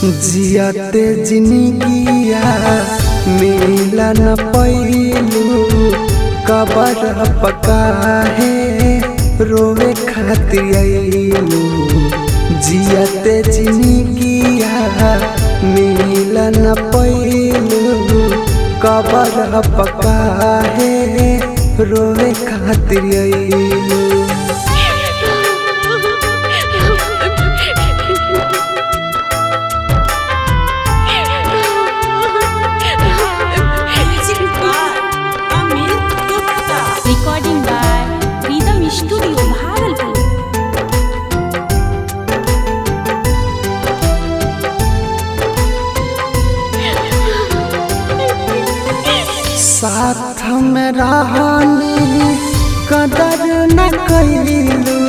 जियाते जिंदगिया मिला न पैलू कबर पका है रोवे खातिर आइलू। जियाते जिंदगिया मिला न पैलू कबर पका है रोवे खातिर आइलू। Recording by Rhythm Studio, Bhagalpur। साथ में रहनी कदर न कैलू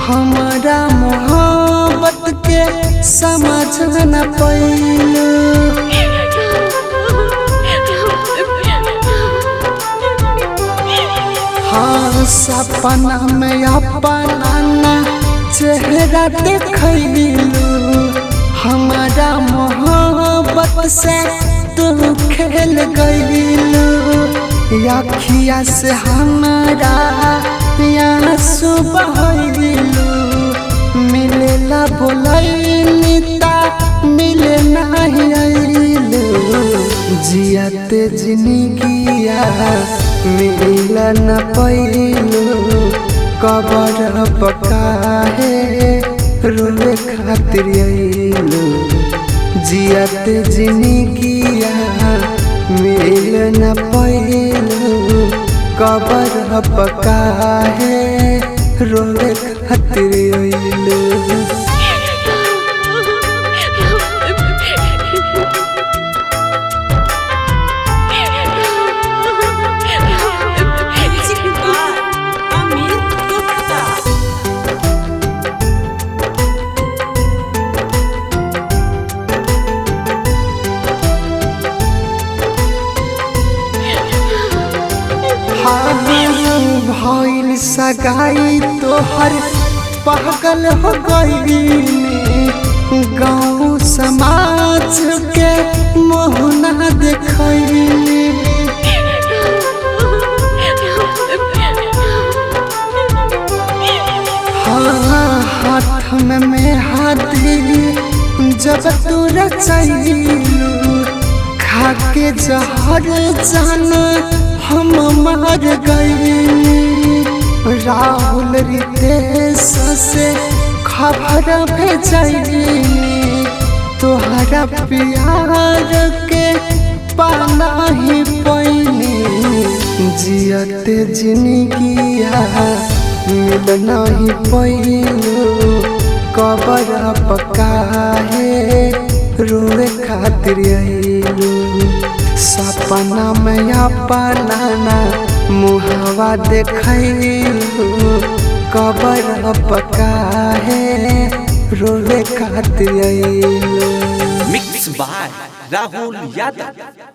हमारा मोहब्बत के समझ न पैलू। हाँ सपना में अपना चेहरा देखलू हमारा मोहब्बत से तू खेल गईलू। अखिया से हमारा आंसू बहलू मिलेला बोलैनी ता मिले नहीं आइलू। जियाते जिंदगिया मिला न पैलू कबर पका है रोवे खातिर आइलू। जियाते जिंदगिया मिल न पैलू कबर पका है रोवे खातिर आइलू। भइल सगाई तोहर पागल हो गई गाँव समाज के मोहना देखैली। हाँ हाथ में हाथी जब तू रचैलू खा के जहर जाना हम मर गई। राहुल रितेश से खबर भेजली तोहरा प्यार के पाना ही पैनी। जियते जिंदगिया मिलना ही पैलू कबर पका है रोवे खातिर आइलू। सपना में अपना मुहावा देखलू कबर पका है रोवे खातिर आइलू। Mix by Rahul Yadav.